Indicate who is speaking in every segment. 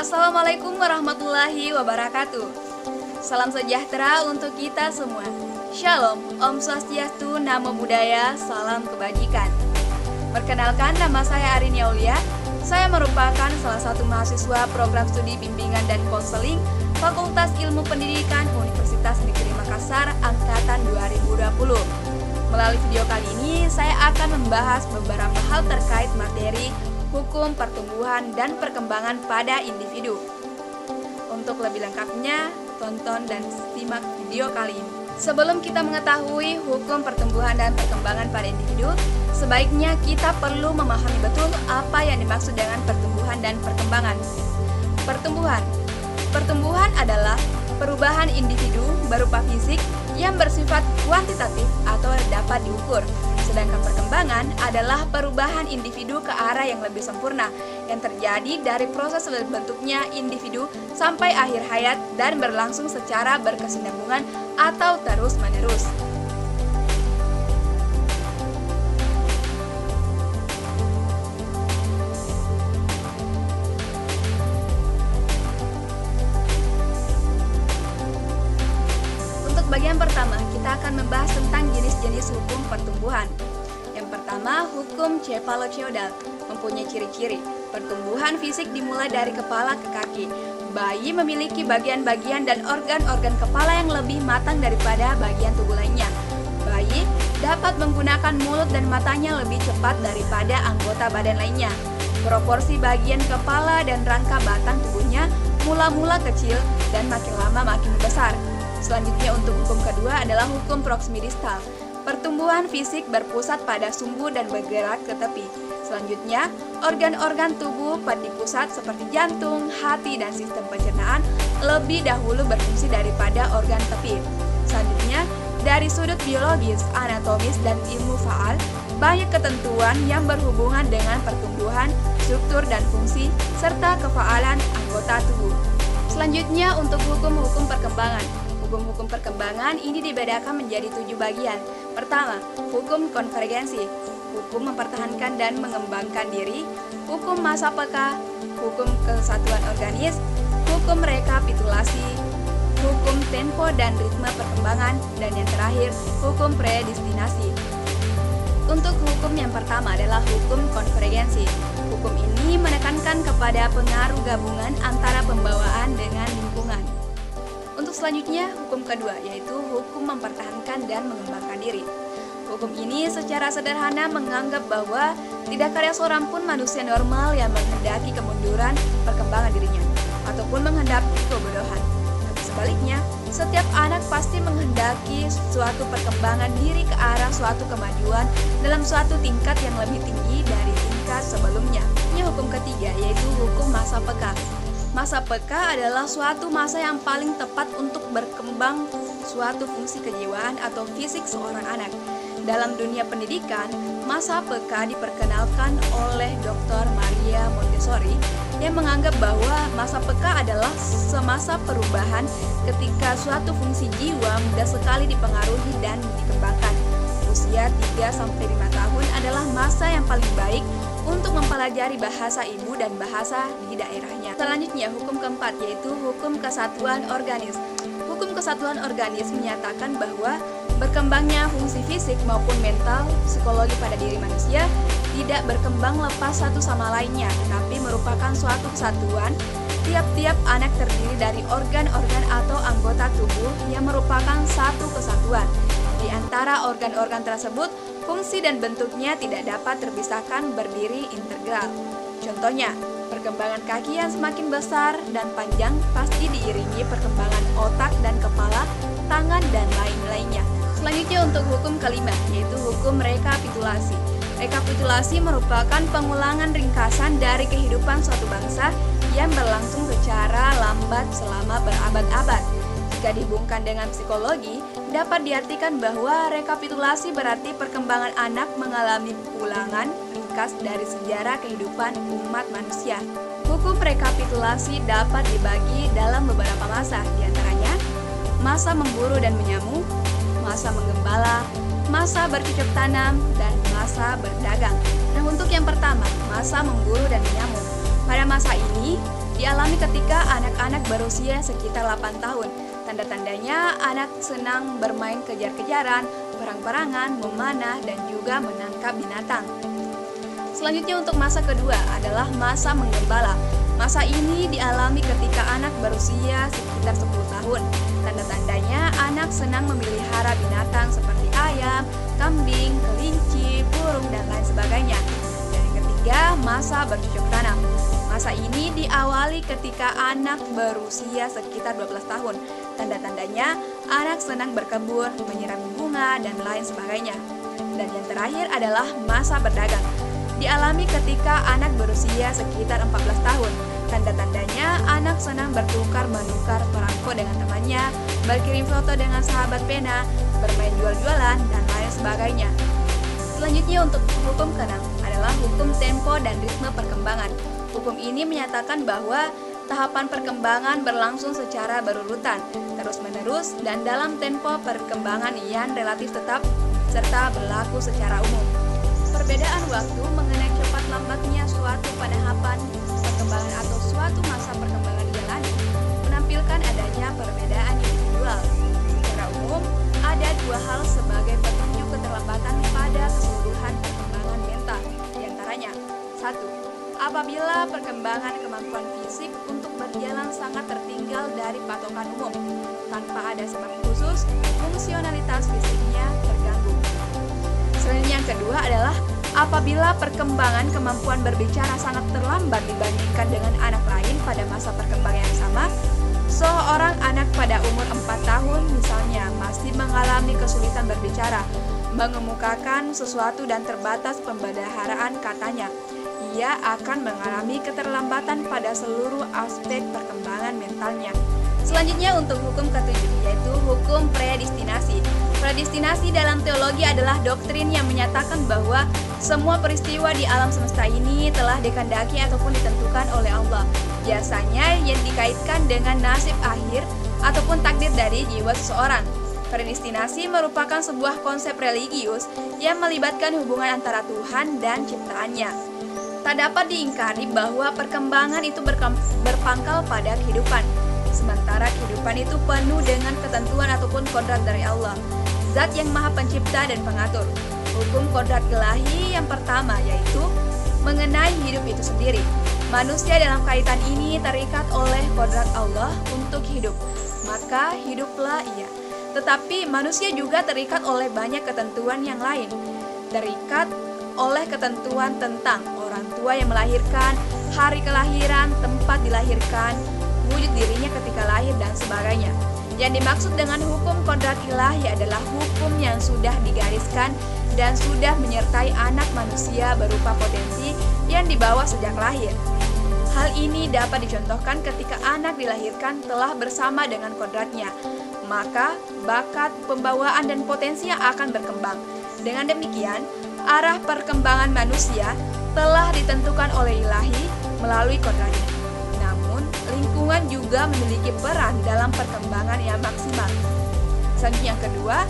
Speaker 1: Assalamualaikum warahmatullahi wabarakatuh. Salam sejahtera untuk kita semua. Shalom, Om Swastiastu, Namo Buddhaya, salam kebajikan. Perkenalkan, nama saya Arin Yaulia. Saya merupakan salah satu mahasiswa program studi bimbingan dan konseling Fakultas Ilmu Pendidikan Universitas Negeri Makassar Angkatan 2020. Melalui video kali ini, saya akan membahas beberapa hal terkait materi hukum pertumbuhan dan perkembangan pada individu. Untuk lebih lengkapnya, tonton dan simak video kali ini. Sebelum kita mengetahui hukum pertumbuhan dan perkembangan pada individu, sebaiknya kita perlu memahami betul apa yang dimaksud dengan pertumbuhan dan perkembangan. Pertumbuhan adalah perubahan individu berupa fisik yang bersifat kuantitatif atau dapat diukur. Sedangkan perkembangan adalah perubahan individu ke arah yang lebih sempurna yang terjadi dari proses terbentuknya individu sampai akhir hayat dan berlangsung secara berkesinambungan atau terus-menerus. Untuk bagian pertama, kita akan membahas tentang jenis-jenis hukum pertumbuhan. Yang pertama, hukum cephalocodal mempunyai ciri-ciri. Pertumbuhan fisik dimulai dari kepala ke kaki. Bayi memiliki bagian-bagian dan organ-organ kepala yang lebih matang daripada bagian tubuh lainnya. Bayi dapat menggunakan mulut dan matanya lebih cepat daripada anggota badan lainnya. Proporsi bagian kepala dan rangka batang tubuhnya mula-mula kecil dan makin lama makin besar. Selanjutnya untuk hukum kedua adalah hukum proximidistal. Pertumbuhan fisik berpusat pada sumbu dan bergerak ke tepi. Selanjutnya, organ-organ tubuh pada pusat seperti jantung, hati, dan sistem pencernaan lebih dahulu berfungsi daripada organ tepi. Selanjutnya, dari sudut biologis, anatomis, dan ilmu faal, banyak ketentuan yang berhubungan dengan pertumbuhan, struktur dan fungsi, serta kefaalan anggota tubuh. Selanjutnya untuk hukum-hukum perkembangan. Hukum-hukum perkembangan ini dibedakan menjadi 7 bagian. Pertama, hukum konvergensi, hukum mempertahankan dan mengembangkan diri, hukum masa peka, hukum kesatuan organis, hukum rekapitulasi, hukum tempo dan ritme perkembangan, dan yang terakhir, hukum predestinasi. Untuk hukum yang pertama adalah hukum konvergensi. Hukum ini menekankan kepada pengaruh gabungan antara pembawaan dengan lingkungan. Untuk selanjutnya, hukum kedua, yaitu hukum mempertahankan dan mengembangkan diri. Hukum ini secara sederhana menganggap bahwa tidak ada seorang pun manusia normal yang menghendaki kemunduran perkembangan dirinya, ataupun menghendaki kebodohan. Tapi sebaliknya, setiap anak pasti menghendaki suatu perkembangan diri ke arah suatu kemajuan dalam suatu tingkat yang lebih tinggi dari tingkat sebelumnya. Ini hukum ketiga, yaitu hukum masa peka. Masa peka adalah suatu masa yang paling tepat untuk berkembang suatu fungsi kejiwaan atau fisik seorang anak. Dalam dunia pendidikan, masa peka diperkenalkan oleh Dr. Maria Montessori yang menganggap bahwa masa peka adalah semasa perubahan ketika suatu fungsi jiwa mudah sekali dipengaruhi dan dikembangkan. Usia 3-5 tahun adalah masa yang paling baik untuk mempelajari bahasa ibu dan bahasa di daerahnya. Selanjutnya, hukum keempat, yaitu hukum kesatuan organis. Hukum kesatuan organis menyatakan bahwa berkembangnya fungsi fisik maupun mental, psikologi pada diri manusia tidak berkembang lepas satu sama lainnya, tetapi merupakan suatu kesatuan. Tiap-tiap anak terdiri dari organ-organ atau anggota tubuh yang merupakan satu kesatuan. Di antara organ-organ tersebut, fungsi dan bentuknya tidak dapat terpisahkan, berdiri integral. Contohnya, perkembangan kaki yang semakin besar dan panjang pasti diiringi perkembangan otak dan kepala, tangan, dan lain-lainnya. Selanjutnya untuk hukum kelima, yaitu hukum rekapitulasi. Rekapitulasi merupakan pengulangan ringkasan dari kehidupan suatu bangsa yang berlangsung secara lambat selama berabad-abad. Jika dihubungkan dengan psikologi, dapat diartikan bahwa rekapitulasi berarti perkembangan anak mengalami ulangan ringkas dari sejarah kehidupan umat manusia. Hukum rekapitulasi dapat dibagi dalam beberapa masa, diantaranya masa memburu dan menyamu, masa menggembala, masa bercocok tanam, dan masa berdagang. Nah, untuk yang pertama, masa memburu dan menyamu. Pada masa ini, dialami ketika anak-anak berusia sekitar 8 tahun. Tanda-tandanya anak senang bermain kejar-kejaran, perang-perangan, memanah, dan juga menangkap binatang. Selanjutnya untuk masa kedua adalah masa menggembala. Masa ini dialami ketika anak berusia sekitar 10 tahun. Tanda-tandanya anak senang memelihara binatang seperti ayam, kambing, kelinci, burung, dan lain sebagainya. Dan yang ketiga, masa bercocok tanam. Masa ini diawali ketika anak berusia sekitar 12 tahun. Tanda-tandanya anak senang berkebun, menyirami bunga, dan lain sebagainya. Dan yang terakhir adalah masa berdagang. Dialami ketika anak berusia sekitar 14 tahun. Tanda-tandanya anak senang bertukar-menukar perangko dengan temannya, berkirim foto dengan sahabat pena, bermain jual-jualan, dan lain sebagainya. Selanjutnya untuk hukum ke-6 adalah hukum tempo dan ritme perkembangan. Hukum ini menyatakan bahwa tahapan perkembangan berlangsung secara berurutan, terus-menerus, dan dalam tempo perkembangan yang relatif tetap serta berlaku secara umum. Perbedaan waktu mengenai cepat lambatnya suatu tahapan perkembangan atau suatu masa perkembangan dijalani menampilkan adanya perbedaan individual. Secara umum, ada dua hal sebagai petunjuk keterlambatan pada keseluruhan perkembangan mental. Di antaranya, 1. Apabila perkembangan kemampuan fisik untuk berjalan sangat tertinggal dari patokan umum, tanpa ada sebab khusus, fungsionalitas fisiknya terganggu. Selanjutnya yang kedua adalah apabila perkembangan kemampuan berbicara sangat terlambat dibandingkan dengan anak lain pada masa perkembangan yang sama. Seorang anak pada umur 4 tahun misalnya masih mengalami kesulitan berbicara, mengemukakan sesuatu dan terbatas pembendaharaan katanya. Ia akan mengalami keterlambatan pada seluruh aspek perkembangan mentalnya. Selanjutnya untuk hukum ke-7 yaitu hukum predestinasi. Predestinasi dalam teologi adalah doktrin yang menyatakan bahwa semua peristiwa di alam semesta ini telah dikehendaki ataupun ditentukan oleh Allah. Biasanya yang dikaitkan dengan nasib akhir ataupun takdir dari jiwa seseorang. Predestinasi merupakan sebuah konsep religius yang melibatkan hubungan antara Tuhan dan ciptaannya. Tak dapat diingkari bahwa perkembangan itu berpangkal pada kehidupan. Sementara kehidupan itu penuh dengan ketentuan ataupun kodrat dari Allah, Zat yang Maha Pencipta dan Pengatur. Hukum kodrat ilahi yang pertama yaitu mengenai hidup itu sendiri. Manusia dalam kaitan ini terikat oleh kodrat Allah untuk hidup, maka hiduplah ia. Tetapi manusia juga terikat oleh banyak ketentuan yang lain. Terikat oleh ketentuan tentang orang tua yang melahirkan, hari kelahiran, tempat dilahirkan, wujud dirinya ketika lahir, dan sebagainya. Yang dimaksud dengan hukum kodrat ilahi adalah hukum yang sudah digariskan dan sudah menyertai anak manusia berupa potensi yang dibawa sejak lahir. Hal ini dapat dicontohkan ketika anak dilahirkan telah bersama dengan kodratnya, maka bakat, pembawaan, dan potensi yang akan berkembang. Dengan demikian, arah perkembangan manusia telah ditentukan oleh ilahi melalui kodratnya. Namun, lingkungan juga memiliki peran dalam perkembangan yang maksimal. Selanjutnya yang kedua,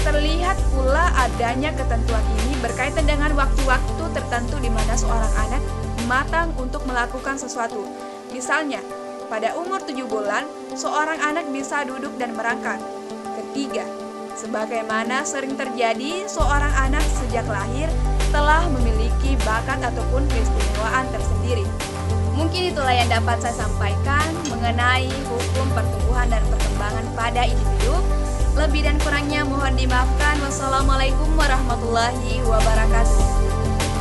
Speaker 1: terlihat pula adanya ketentuan ini berkaitan dengan waktu-waktu tertentu di mana seorang anak matang untuk melakukan sesuatu. Misalnya, pada umur 7 bulan, seorang anak bisa duduk dan merangkak. Ketiga, sebagaimana sering terjadi, seorang anak sejak lahir telah memiliki bakat ataupun keistimewaan tersendiri. Mungkin itulah yang dapat saya sampaikan mengenai hukum pertumbuhan dan perkembangan pada individu. Lebih dan kurangnya mohon dimaafkan. Wassalamualaikum warahmatullahi wabarakatuh.